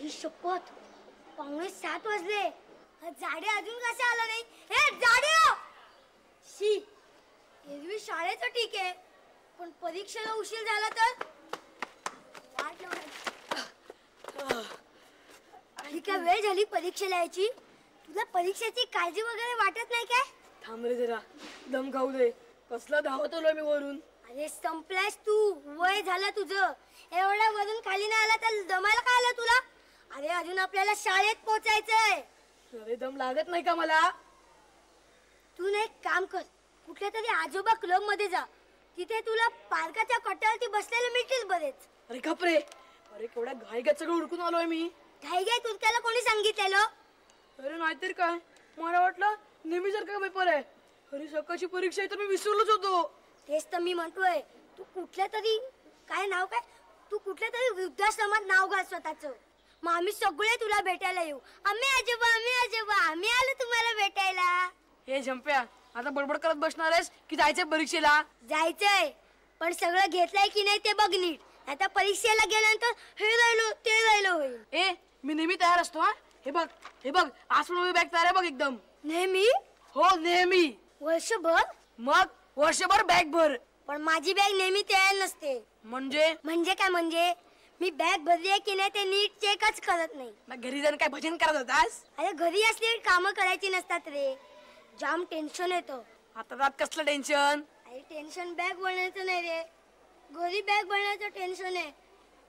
आई शपथ, 6:45 वाजले. जाडे अजून कसा आला नाही? हे जाडे शी, एरवी शाळेचं ठीक आहे, पण परीक्षेला उशीर झाला तर वाट लावायची. काय वेळ झाली परीक्षेला यायची? तुला परीक्षेची काळजी वगैरे वाटत नाही काय? थांब रे जरा, दम खाऊ दे. कसला धावतोय मी वरून. अरे संपलास तू, वय झालं तुझं. एवढा वरून खाली नाही आला तर दमायला काय आलं तुला? अरे अजून आपल्याला शाळेत पोहोचायचंय. अरे दम लागत नाही का मला? तू ना एक काम कर, कुठल्या तरी आजोबा क्लब मध्ये जा. तिथे तुला पार्काच्या कट्ट्यावरती बसलेले मिळतील बरेच. अरे खपरे, अरे केवढ्या घाईघाईत सगळं उडकून आलोय मी. घाई घाई तुला कोणी सांगितलेलं? अरे नाहीतर काय, मला वाटलं नेहमीसारखा पेपर आहे. अरे सकाळची परीक्षा आहे तर मी विसरलोच होतो. तेच तर मी म्हणतोय, तू कुठल्या तरी काय नाव काय, तू कुठल्या तरी वृद्धाश्रमात नाव घाल स्वतःच. मग आम्ही सगळे तुला भेटायला येऊ. आम्ही आजोबा आम्ही आलो तुम्हाला भेटायला. हे झंप्या, आता बडबड करत बसणार आहेस की जायचंय परीक्षेला? जायचंय, पण सगळं घेतलंय की नाही ते बघ नीट. आता परीक्षेला गेल्यानंतर हे राहिलो ते राहिलो होईल. ए मी नेहमी तयार असतो. हा हे बघ, हे बघ, आज पण बॅग तयार आहे बघ एकदम. नेहमी? हो नेहमी. वर्षभर? मग वर्षभर बॅग भर. पण माझी बॅग नेहमी तयार नसते. म्हणजे काय म्हणजे? मी बॅग भरली आहे की नाही ते नीट चेकच करत नाही. मग घरी जाऊन काय भजन करत होतास? अरे घरी असले कामं करायची नसतात रे, जाम टेन्शन येतं. आता रात कसलं टेन्शन? अरे टेन्शन बॅग भरण्याचं नाही रे, घरी बॅग भरण्याचं टेन्शन आहे.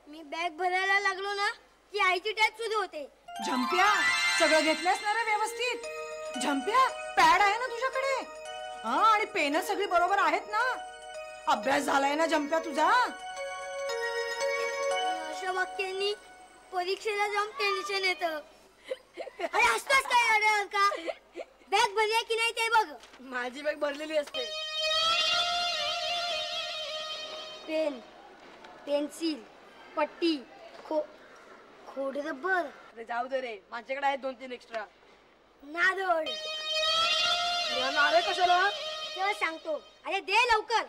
मी बॅग भरायला लागलो ना की आईची टॅच सुरू होते. झंप्या, सगळं घेतलंस ना रे व्यवस्थित? झंप्या, पॅड आहे ना तुझ्याकडे? हा, आणि पेन सगळी बरोबर आहेत ना? अभ्यास झालाय ना झंप्या तुझा? अशा वाक्यांनी परीक्षेला जाऊन टेन्शन येतं. अरे असतोच काय अरे का? बॅग भरली की नाही ते बघ. माझी बॅग भरलेली असते. पेन, पेन्सिल, पट्टी, खोड रबर. अरे जाऊ दे रे, माझ्याकडे आहेत 2-3 एक्स्ट्रा. नारळ. नारळ कशाला? तेव्हा सांगतो. अरे दे लवकर.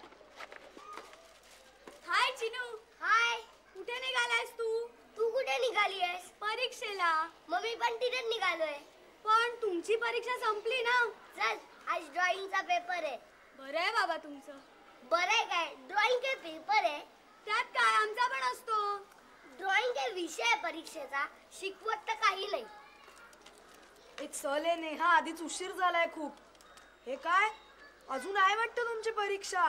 हाय चिनू. हाय. कुठे निघालायस तू? तू कुठे निघाली आहेस? परीक्षेला. मग मी पण तिथेच निघालोय. पण तुमची परीक्षा संपली ना? चल, आज ड्रॉइंगचा पेपर आहे. बरं आहे बाबा तुमचं. बरं आहे काय? ड्रॉइंग के पेपर आहे. त्यात काय, आमचा पण असतो. ड्रॉइंग के विषय आहे परीक्षेचा, शिकवत तर काही नाही. एक चले नेहा, आधीच उशीर झालाय खूप. हे काय, अजून आहे वाटतं तुमची परीक्षा?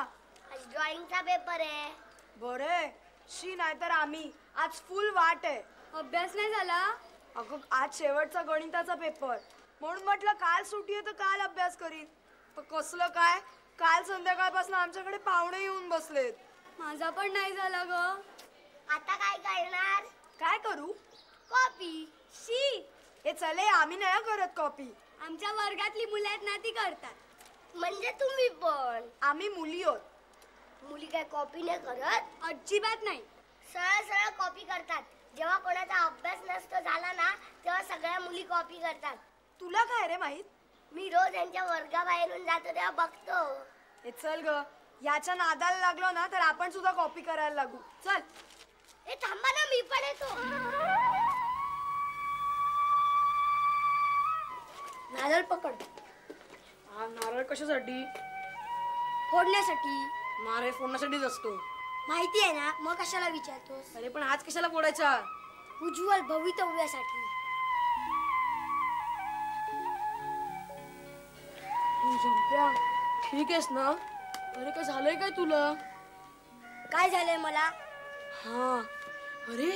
आज ड्रॉइंगचा पेपर आहे. बरे शी, नाहीतर आम्ही आज फुल वाट आहे. अभ्यास नाही झाला? अगं आज शेवटचा गणिताचा पेपर, म्हणून म्हटलं काल सुट्टी आहे तर काल अभ्यास करीन. तर कसलं काय, काल संध्याकाळपासून आमच्याकडे पाहुणे येऊन बसलेत. माझा पण नाही झाला ग. आता काय करणार? काय करू? कॉपी. शी, हे चले, आम्ही नाही करत कॉपी. आमच्या वर्गातली मुलं आहेत ना ती करतात. म्हणजे तुम्ही पण? आम्ही मुली आहोत. मुली काय कॉपी नाही करत? अजिबात नाही. सरळ सरळ कॉपी करतात. जेव्हा कोणाचा अभ्यास नसतो झाला ना तेव्हा सगळ्या मुली कॉपी करतात. तुला काय रे माहित? मी रोज यांच्या वर्गाबाहेरून जातो तेव्हा बघतो. हे चल ग, याच्या नादाला लागलो ना तर आपण सुद्धा कॉपी करायला लागू. चल. ए थांबा ना, मी पण येतो. नारळ पकड. हा नारळ कशासाठी? फोडण्यासाठी. नारळ फोडण्यासाठीच असतो. माहिती आहे ना, मग कशाला विचारतोस? अरे पण आज कशाला फोडायचा? उज्ज्वल भवितव्यासाठी. झंप्या, ठीक आहेस ना? अरे काय झालंय काय तुला? काय झालंय मला? हा, अरे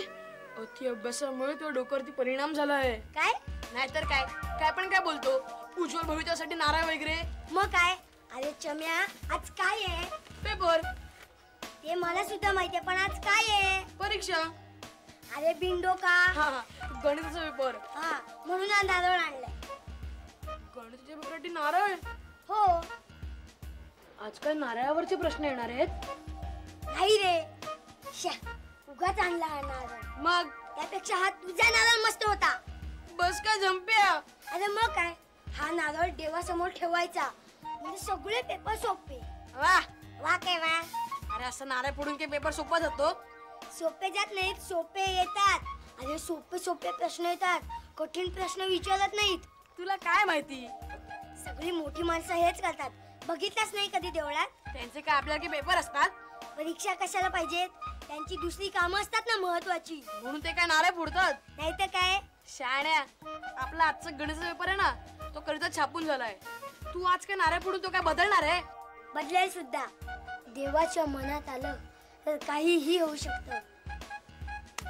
अति अभ्यासामुळे तुझ्या डोक्यावरती परिणाम झालाय. काय? नाहीतर काय, काय पण काय बोलतो. उज्ज्वल भविष्यासाठी नारळ वगैरे. मग काय? अरे चम्या, आज काय आहे? पेपर. ते मला सुद्धा माहिती आहे, पण आज काय आहे? परीक्षा. अरे बिंडो का? हा, गणिताचा पेपर. हा, म्हणून हा नारळ आणलाय. गणिताच्या पेपरसाठी नारळ? हो. आज काय नारळावरचे प्रश्न येणार आहेत? नाही रे, उगाच आणला हा नारळ. मग त्यापेक्षा हा तुझा नारळ मस्त होता. बस काय झंप्या. अरे मग काय, हा नारळ देवासमोर ठेवायचा म्हणजे सगळे पेपर सोपे. वा वा काय वा. अरे असं नारळ फोडून काही पेपर सोपा जातो? सोपे जात नाहीत, सोपे येतात. अरे सोपे सोपे प्रश्न येतात, कठीण प्रश्न विचारत नाहीत. तुला काय माहिती? सगळी मोठी माणसं हेच करतात. बघितलंच नाही कधी देवळात? त्यांचे काय आपल्याला पेपर असतात? परीक्षा कशाला पाहिजेत? त्यांची दुसरी कामं असतात ना महत्वाची. म्हणून ते काय नारे फोडतात? नाही तर काय. शाण्या, आपला आजचा गणिताचा पेपर आहे ना, तो कविता छापून झालाय. तू आज काय नारे फोडून तो काय बदलणार आहे? बदलेल सुद्धा. देवाच्या मनात आलं तर काहीही होऊ शकतं.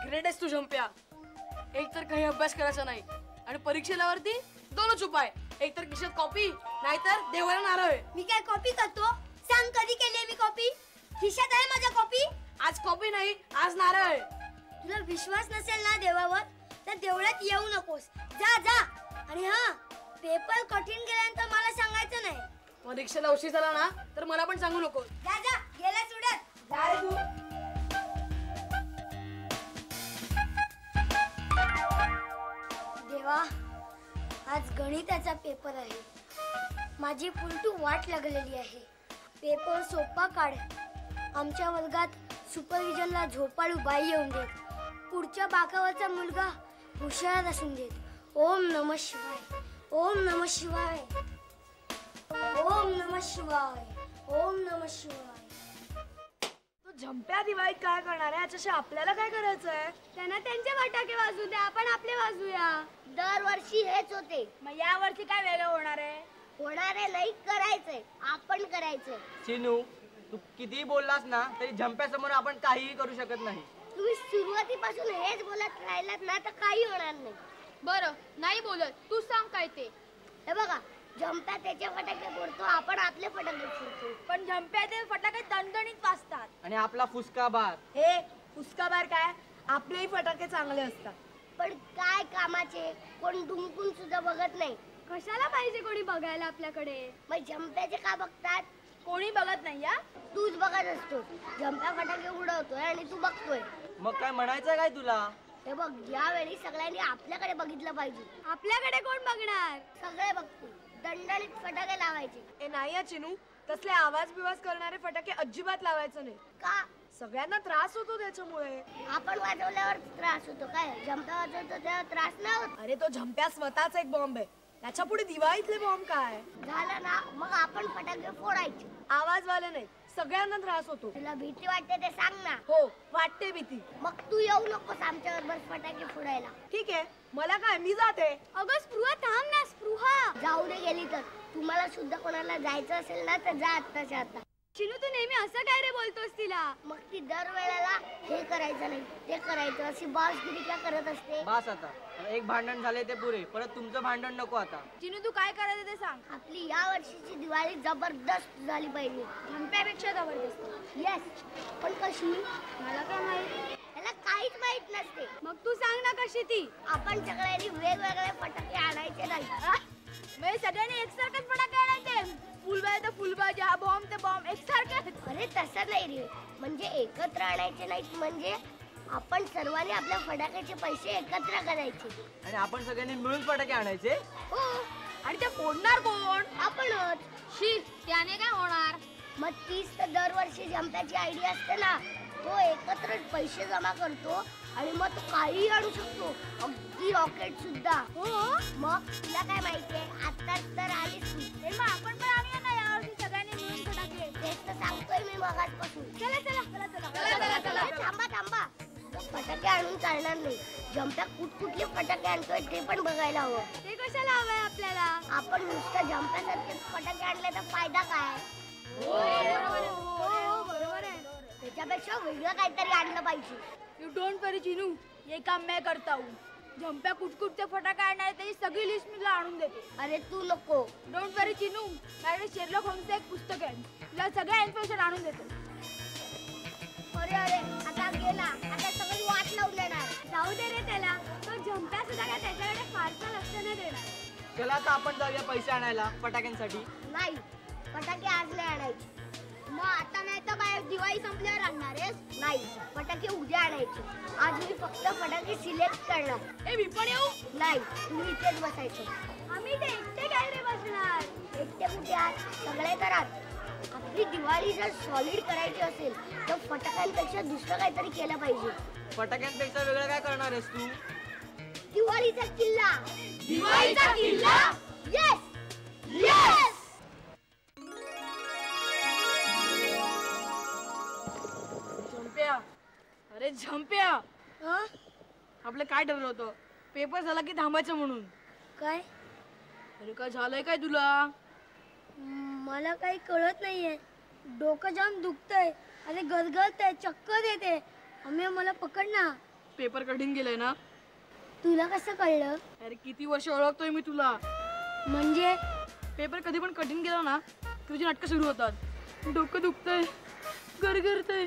ग्रेट आहेस तू झंप्या. एक तर काही अभ्यास करायचा नाही आणि परीक्षेला वरती दोनच उपाय, एक तर खिशात कॉपी, नाहीतर देवाला नारळ. मी काय कॉपी करतो? सांग कधी केली मी कॉपी? खिशात आहे माझ्या कॉपी. आज कॉपी नाही, आज नारळ. तुला विश्वास नसेल ना देवावर तर देवळात येऊ नकोस. जा जा. आणि हा, पेपर कठीण गेल्यानंतर मला सांगायचं नाही. परीक्षेला उशीर झाला ना तर मला पण सांगू नको. जा जा, गेला उडत. जा रे तू. देवा, आज गणिताचा पेपर आहे. माझी पुलटू वाट लागलेली आहे. पेपर सोपा काढ. आमच्या वर्गात सुपरविजनला झोपाळू बाई येऊन देत. पुढच्या बाकावरचा मुलगा हुशार असून देत. ओम नमः शिवाय, ओम नमः शिवाय, ओम नमः शिवाय, ओम नमः शिवाय. तू झंप्या दिवाळीत काय करणार आहे? याच्याशी आपल्याला काय करायचंय? त्यांना त्यांचे फटाके वाजू द्या, आपण आपले वाजूया. दरवर्षी हेच होते. मग या वर्षी काय वेगळं होणार आहे? होणारे नाही, करायचंय. आपण करायचंय. चिनू, तू कितीही बोललास ना तरी झंप्यासमोर आपण काहीही करू शकत नाही. तुम्ही सुरुवातीपासून हेच बोलत राहिलात ना तर काही होणार नाही. बरं, नाही बोलत. तू सांग काय ते. हे बघा, झंप्या त्याचे फटाके फोडतो, आपण आपले फटाके फोडतो. पण झंप्याचे फटाके दणदणीत वाजतात. आणि आपला फुसका बार. हे फुसका बार काय? आपलेही फटाके चांगले असतात. पण काय कामाचे? कोण डुंकून सुद्धा बघत नाही. कशाला पाहिजे कोणी बघायला आपल्याकडे? मग झंप्याचे का बघतात? कोणी बघत नाही या. तूच बघत असतो. झंप्या फटाके उडवतोय आणि तू बघतोय. मग काय म्हणायचं काय तुला? हे बघ, यावेळी सगळ्यांनी आपल्याकडे बघितलं पाहिजे. आपल्याकडे कोण बघणार? सगळे बघतील. दणदणीत फटाके लावायचे. ए नाही या चिनू, तसले आवाज बिवाज करणारे फटाके अजिबात लावायचं नाही. का? सगळ्यांना त्रास होतो त्याच्यामुळे. आपण वाजवल्यावर त्रास होतो काय? झंप्या वाजवतो तेव्हा त्रास नाही होत. अरे तो झंप्या स्वतःच एक बॉम्ब आहे. त्याच्या पुढे दिवाळीतले बॉम्ब काय? झालं ना, मग आपण फटाके फोडायचे. आवाज वाले नाही, सगळ्यांना त्रास होतो. तुला भीती वाटते ते सांग ना. हो, वाटते भीती. मग तू येऊ नकोस आमच्या बरोबर फटाके फोडायला. ठीक आहे, मला काय, मी जाते. अगं स्पृहा, थांब ना स्पृहा. जाऊ दे गेली तर. तुम्हाला सुद्धा कोणाला जायचं असेल ना तर जा आत्ताच्या आता. चिनू, तू नेहमी असं काय रे बोलतोस तिला? मग ती दरवेळेला हे करायचं नाही ते करायचं अशी बॉसगिरी का करत असते. बास आता एक भांडण झाले ते पुरे, परत तुमचं भांडण नको आता. चिनू, तू काय करायचं ते सांग. आपली या वर्षीची दिवाळी जबरदस्त झाली पाहिजे. झंप्यापेक्षा जबरदस्त. येस, पण कशी? मला काय माहित. त्याला काहीच माहित नसते. मग तू सांग ना कशी ती. आपण सगळ्यांनी वेगवेगळे फटाके आणायचे नाही. म्हणजे सगळ्यांनी एकसारखेच फटाके आणायचे. फुलबाज तर फुलबाज, हा बॉम्ब ते बॉम्ब एकसारखेच. अरे तसं नाही रे. म्हणजे एकत्र आणायचे नाहीत. म्हणजे आपण सर्वांनी आपल्या फटाक्याचे पैसे एकत्र करायचे आणि आपण सगळ्यांनी मिळून फटाके आणायचे. हो. आणि ते फोडणार कोण? आपणच. शी, त्याने काय होणार? मग तीच तर दरवर्षी झंप्याची आयडिया असते ना. तो एकत्र पैसे जमा करतो आणि मग तो काही आणू शकतो, अगदी रॉकेट सुद्धा. हो. मग तुला काय माहितीये, आताच तर आलीस तू. मग आपण पण आणूया ना यावर्षी सगळ्यांनी मिळून फटाके. तेच तर सांगतोय मी मगाचपासून. चला चला चला चला चला चला. ए, थांबा थांबा. तो फटाके आणून चालणार नाही. झंप्या कुठले फटाके आणतोय ते पण बघायला हवं. ते कशाला हवंय आपल्याला? आपण नुसतं झंप्यासारखे फटाके आणले तर फायदा काय? हो, बरोबर आहे. त्याच्यापेक्षा वेगळं काहीतरी आणलं पाहिजे. यू डोंट वरी चिनू, ये काम मैं करता हूँ. झंप्या कुठकुठचे फटाके आणणार त्याची सगळी लिस्ट मी तुला आणून देते. अरे तू नको. डोंट वरी चिनू, माझ्याकडे शेरलॉक होम्सचं एक पुस्तक आहे. तुला सगळ्या इन्फॉर्मेशन आणून देते. अरे अरे, आता गेला. आता सगळी वाट लावून देणार. जाऊ दे रे त्याला. तो झंप्या सुद्धा काय त्याच्याकडे फारसं लक्ष नाही देणार. चला आता आपण जाऊया पैसे आणायला फटाक्यांसाठी. नाही, फटाके आज नाही आणायचे. मग आता नाही तर काय दिवाळी संपल्यावर आणणार आहेस? नाही, फटाके उद्या आणायचे. आज मी फक्त फटाके सिलेक्ट करणार. ए, मी पण येऊ? नाही, तुम्ही इथेच बसायचं. आम्ही ते एकटे काय रे बसणार? एकटे कुठे आहात? सगळे तर आहात. आपली दिवाळी जर सॉलिड करायची असेल तर फटाक्यांपेक्षा दुसरं काहीतरी केलं पाहिजे. फटाक्यांपेक्षा वेगळं काय करणार आहेस तू? दिवाळीचा किल्ला. दिवाळीचा किल्ला. Yes yes. झंप्या, अरे झंप्या, आपलं काय ठरलं होतं? पेपर झाला की थांबायचं म्हणून. काय? अरे काय झालंय काय तुला? मला काही कळत नाहीये. डोकं जाम दुखतंय. अरे गरगरतंय, चक्कर येते. अम्या मला पकड ना. पेपर कठीण गेलंय ना? तुला कसं कळलं? अरे किती वर्ष ओळखतोय मी तुला. म्हणजे पेपर कधी पण कठीण गेला ना तुझी नाटकं सुरू होतात. डोकं दुखतंय, गरगरतंय,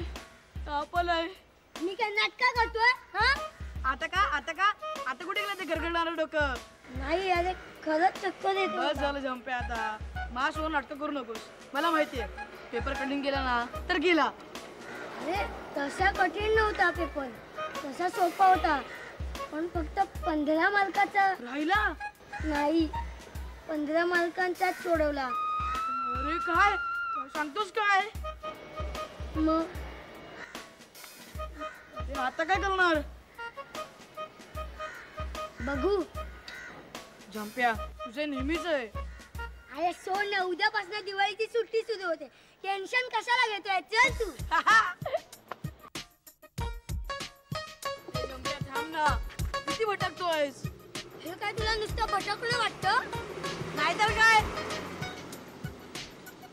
ताप आलाय. मी काय नाटका करतोय? हा? आता कुठे गेलं ते गरगरणारं डोकं? नाही, अरे खरंच चक्कर येते. बस झालं झंपे आता. माझ्यासोबत नाटकं करू नकोस. मला माहितीये पेपर कठीण गेला ना तर गेला. अरे तसा कठीण नव्हता पेपर, तसा सोपा होता. पण फक्त 15 मार्काचा राहिला. नाही, 15 मार्कांचाच सोडवला. अरे काय सांगतोस काय? मग अरे आता काय करणार? बघू. झंप्या तुझे नेहमीच आहे. अरे सोड ना, उद्यापासून दिवाळीची सुट्टी सुरू होते. टेन्शन कशाला घेतोय? चल तू. झंप्या थांब ना, किती भटकतोयस? हे काय तुला नुसतं भटकलं वाटतं? नाहीतर काय?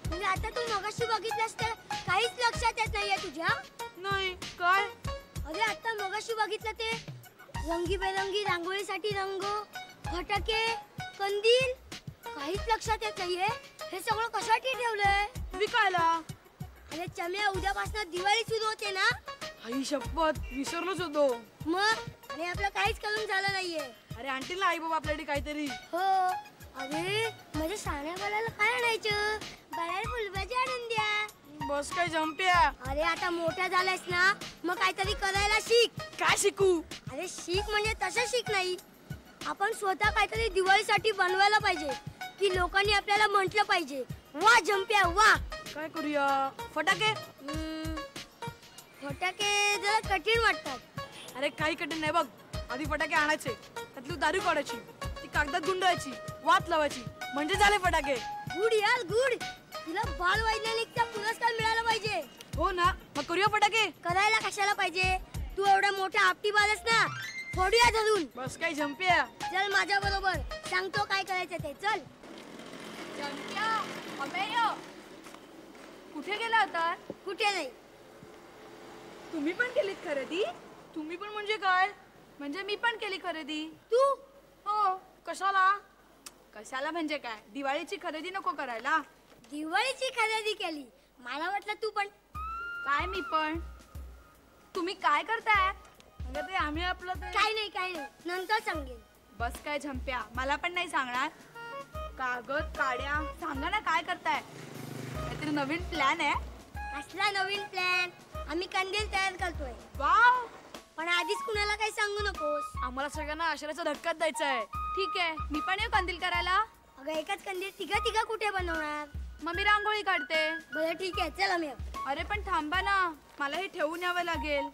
म्हणजे आता तू मगाशी बघितलंस तर काहीच लक्षात येत नाहीये तुझ्या? नाही काय? अरे आता मगाशी बघितलं ते रंगीबेरंगी रांगोळीसाठी रंग, फटाके, कंदील, काहीच लक्षात येत नाहीये. हे सगळं कशासाठी ठेवलंय? विकायला. अरे चम्या, उद्यापासून दिवाळी सुरू होते ना? आई शपथ विसरलोच होतो. मग आणि आपलं काहीच करून झालं नाहीये. अरे आणतील ना आई बाबा आपल्याकडे काहीतरी. हो. अरे म्हणजे साड्या बाळाला काय आणायचं? बाळाला फुलभाजी आणून द्या. बस काय झंप्या. अरे आता मोठा झालायस ना, मग काहीतरी करायला शिक. काय शिकू? अरे शिक म्हणजे तसं शिक नाही. आपण स्वतः काहीतरी दिवाळीसाठी बनवायला पाहिजे की लोकांनी आपल्याला म्हटलं पाहिजे, वा झंप्या वा. काय करूया? फटाके. फटाके जरा कठीण वाटतात. अरे काही कठीण नाही बघ. आधी फटाके आणायचे, त्यातली दारू काढायची, ती कागदात गुंडायची, वात लावायची, म्हणजे झाले फटाके. गुड यार गुड. तुला बाल वैज्ञानिकचा पुरस्कार मिळाला पाहिजे. हो ना, मग करूया फटाके. करायला कशाला पाहिजे? तू एवढा मोठा आपटी बालस ना, फोडूया धरून. बस काय झंप्या. चल माझ्या बरोबर, सांगतो काय करायचं ते. चल. कुठे गेला होता? कुठे नाही. तुम्ही पण केलीत खरेदी? तुम्ही पण म्हणजे काय? म्हणजे मी पण केली खरेदी. तू? हो. कशाला? कशाला म्हणजे काय? दिवाळीची खरेदी नको करायला? दिवाळीची खरेदी केली. मला वाटलं तू पण. काय मी पण? तुम्ही काय करताय? अगं ते आम्ही आपलं ते काय नाही नंतर सांगेन. बस काय झंप्या, मला पण नाही सांगणार? कागद काड्या सांगा ना, काय करताय? काहीतरी नवीन प्लॅन आहे? असला नवीन प्लॅन. आम्ही कंदील तयार करतोय. वाव. पण आधीच कुणाला काही सांगू नकोस. आम्हाला सगळ्यांना आश्रयाचा धक्काच द्यायचा आहे. ठीक आहे, मी पण येऊ कंदील करायला. अगं एकच कंदील तिघा कुठे बनवणार? मग मी रांगोळी काढते. बरं ठीक आहे, चल आम्ही. अरे पण थांबा ना, मला हे ठेवून यावं लागेल.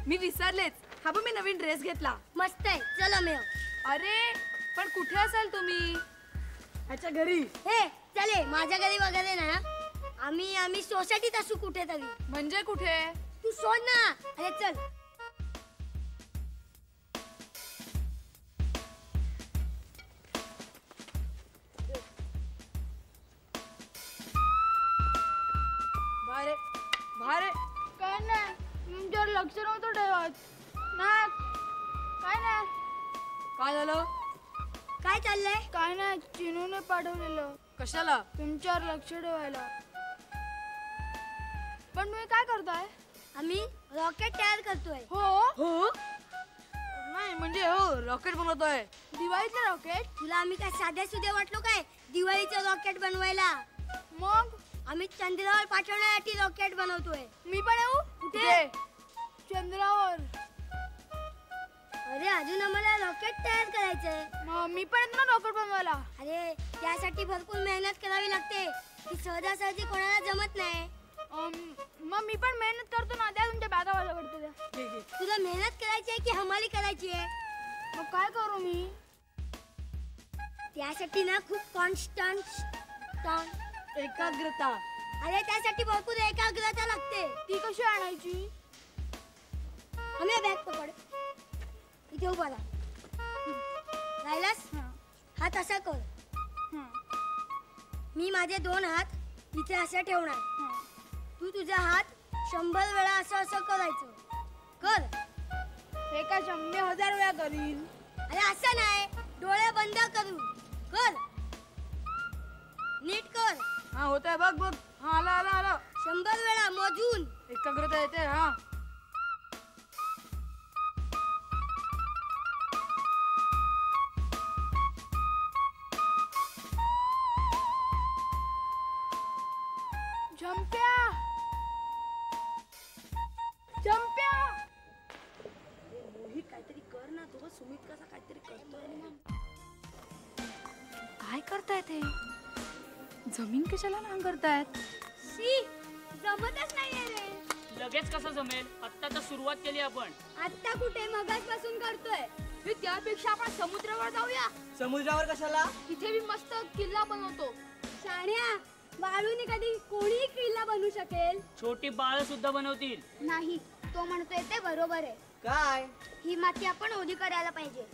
मी विसरलेच. हा बघ, मी नवीन ड्रेस घेतला. मस्त आहे, चल आम्ही. अरे पण कुठे असाल तुम्ही? ह्याच्या घरी. हे चले, माझ्या घरी वगैरे ना. आम्ही सोसायटीत असू कुठेतरी. म्हणजे कुठे? तू सोड ना. अरे चल. बाहेर बाहेर. काय नाही, तुमच्यावर लक्ष नव्हतं ठेवत. नाही काय नाही. काय झालं? काय चाललंय? काय नाही, चिनूने पाठवलेलं कशाला? तुमच्यावर लक्ष ठेवायला. पण तुम्ही काय करताय? आम्ही रॉकेट तयार करतोय. हो. नाही म्हणजे हो, रॉकेट बनवतोय. दिवाळीतलं रॉकेट? तुला आम्ही काय साध्या सुध्या वाटलो काय दिवाळीचं रॉकेट बनवायला? मग आम्ही चंद्रावर पाठवण्यासाठी रॉकेट बनवतोय. मी पण येऊ? कुठे? चंद्रावर. अरे अजून आम्हाला रॉकेट तयार करायचंय. मग मी पण येतो ना रॉकेट बनवायला. अरे त्यासाठी भरपूर मेहनत करावी लागते. ही सहजासहजी कोणाला जमत नाही. मग मी पण मेहनत करतो ना, द्या तुमच्या बॅगा मला करतो द्या. घे घे. तुला मेहनत करायची आहे की हमाली करायची आहे? मग काय करू मी? त्यासाठी ना खूप कॉन्स्टंट. एकाग्रता. अरे त्यासाठी भरपूर एकाग्रता लागते. ती कशी आणायची? आम्ही बॅग पकड, इथे उभा राहा. राहिलास? हा. हात असा कर. हा. मी माझे 2 हात इथे असे ठेवणार. हा. तू तुझा हात 100 वेळा असं असं करायचं. कर. हे काय 100,000 वेळा करीन? अरे असं नाही, डोळे बंद करून कर. नीट कर. हा होतंय बघ बघ. हा आला आला आला. 100 वेळा मोजून. एकाग्रता येते. हा झंप्या, झंप्या. काहीतरी कर ना. तो सुमित कसा काहीतरी करतोय. काय करताय ते? जमीन कशाला नांगरतायत? शी, जमतच नाहीये रे. लगेच कसं जमेल? आत्ता तर सुरुवात केली आपण. आत्ता कुठे, मगाचपासून करतोय. मी त्यापेक्षा आपण समुद्रावर जाऊया. समुद्रावर कशाला? तिथे मी मस्त किल्ला बनवतो. शाण्या, वाळूने कधी कोणीही किल्ला बनवू शकेल? छोटी बाळ सुद्धा बनवतील. नाही, तो म्हणतोय ते बरोबर आहे. काय? ही माती आपण ओली करायला पाहिजे.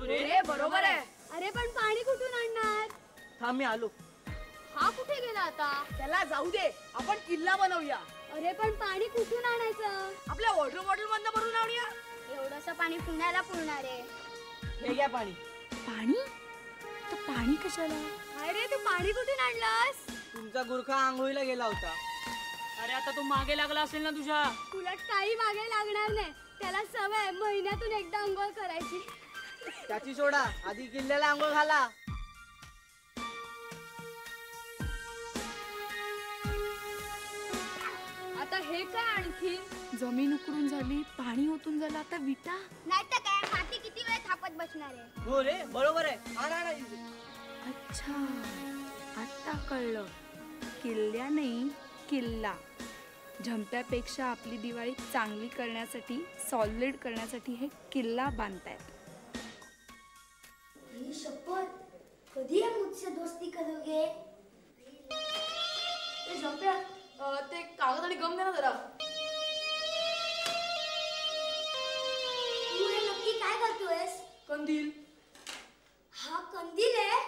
रे बरोबर आहे. अरे पण पाणी कुठून आणणार? थांब मी आलो. हा कुठे गेला आता? त्याला जाऊ दे. आपण किल्ला बनवूया. अरे पण पाणी कुठून आणायचं? आपल्या वॉटर बॉटल मधनं भरून आणूया. एवढंसं पाणी पुण्याला पुरणार आहे. हे घ्या पाणी. पाणी? तर पाणी कशाला? अरे तू पाणी कुठून आणलंस? तुमचा गुरखा आंघोळीला गेला होता. अरे आता तू मागे लागला असेल ना तुझ्या. उलट काही मागे लागणार नाही. त्याला सवय महिन्यातून एकदा अंघोळ करायची. त्याची सोडा, आधी किल्ल्याला आंघोळ घाला. आता हे काय आणखी? जमीन उकरून झाली, पाणी ओतून झालं, आता विटा. नाही तर काय, माती किती वेळ थापत बसणार आहे? हो रे, बरोबर आहे. आणा आणा इथे. अच्छा, आता कळलं. किल्ल्या नाही, किल्ला. झंप्यापेक्षा आपली दिवाळी चांगली करण्यासाठी, सॉलिड करण्यासाठी हे किल्ला बांधतायत. ही शपथ, कधी हम मुझसे दोस्ती करोगे? ए झंप्या, ते कागद आणि गम दे ना जरा. तू हे नक्की काय करतोयस? कंदील. हा कंदील आहे?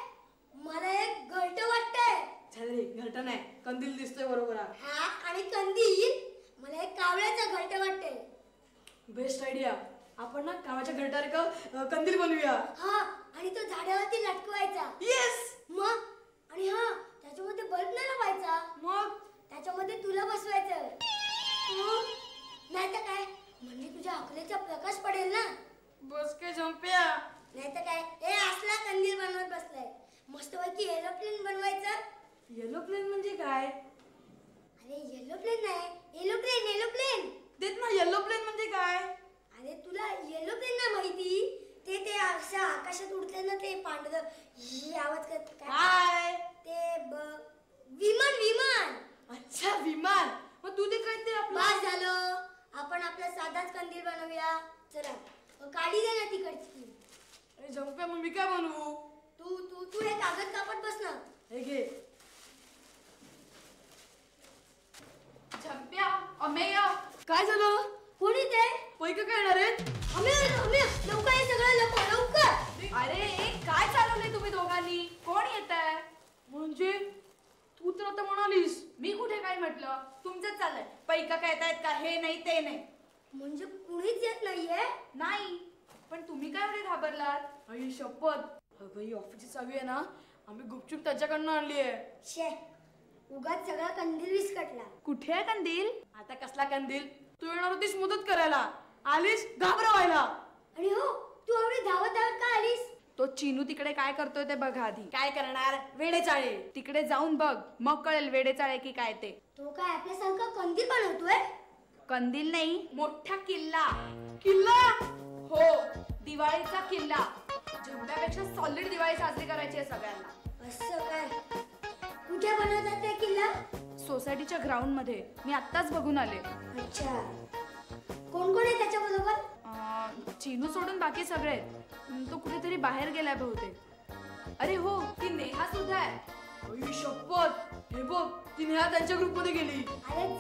मला एक घरट वाटतंय. झाले, घरटा नाही, कंदील दिसतोय बरोबर. हा आणि कंदील मला एक कावळ्याचं घरट वाटतंय. Best idea. आपण ना कामाच्या घरटा कंदील बनवूया. हा, आणि तो झाडावरती लटकवायचा. येस. मग आणि हा, त्याच्यामध्ये बल्ब नाही लावायचा. मग त्याच्यामध्ये तुला बसवायचं. नाही तर काय, म्हणजे तुझ्या अकलेचा प्रकाश पडेल ना. बस काय झंप्या. नाही तर काय, हे असला कंदील बनवत बसलाय. मस्तपैकी एरोप्लेन बनवायचं. येलो म्हणजे काय? अरे येलो प्लेन नाही, एरोप्लेन, एरोप्लेन. तेच ना, येलो प्लेन म्हणजे काय? अरे तुला येलो प्लेन नाही माहिती? ते असं आकाशात उडते ना, ते पांढरं ही आवाज करत काय? ते विमान, विमान. अच्छा, विमान. मग तू ते कळते आपलं. बस झालं, आपण आपला साधाच कंदील बनवूया. चला, काढी दे ना तिकडची. अरे झंप्या, मग मी काय बनवू? तू तू तू हे कागद कापत बस ना. हे घे. झंप्या, अमेय. काय झालं? कोणी ते? पैक काय येणार आहेत? लवकर हे सगळं लपव, लवकर. अरे काय चालवलंय तुम्ही दोघांनी? कोण येत आहे? म्हणजे तू तर आता म्हणालीस. मी कुठे काय म्हटलं? तुमचंच चाललंय. पैका काय येतायत का? हे नाही ते नाही. म्हणजे कुणीच येत नाहीये? नाही, पण तुम्ही काय एवढे घाबरलात? आई शपथ. अगं ही ऑफिसची चावी आहे ना, आम्ही गुपचूप त्याच्याकडनं आणली आहे. शे, उगाच सगळा कंदील विस्कटला. कुठे आहे कंदील? आता कसला कंदील? तू येणार होतीस मदत करायला, आलीस घाबरवायला. आणि हो, तू एवढी धावत धावत का आलीस? तो चिनू तिकडे काय करतोय ते बघा आधी. काय करणार? वेडेचाळे. तिकडे जाऊन बघ, मग कळेल वेडेचाळे की काय ते. तो काय आपल्यासारखा कंदील बनवतोय? कंदील नाही, मोठा किल्ला. किल्ला. हो, दिवाळीचा किल्ला. झंप्यापेक्षा सॉलिड दिवाळी साजरी करायची आहे सगळ्यांना. असं काय? कुठे बनवतात ते किल्ला? सोसायटीच्या ग्राउंड मध्ये मी आत्ताच बघून आले. अच्छा. कोण कोण आहे त्याच्या बरोबर? चिनू सोडून बाकी सगळे आहेत. तो कुठेतरी बाहेर गेलाय बहुतेक. अरे हो, ती नेहा सुद्धा आहे. शपथ, हे बघ ती नेहा त्यांच्या ग्रुप मध्ये गेली. अरे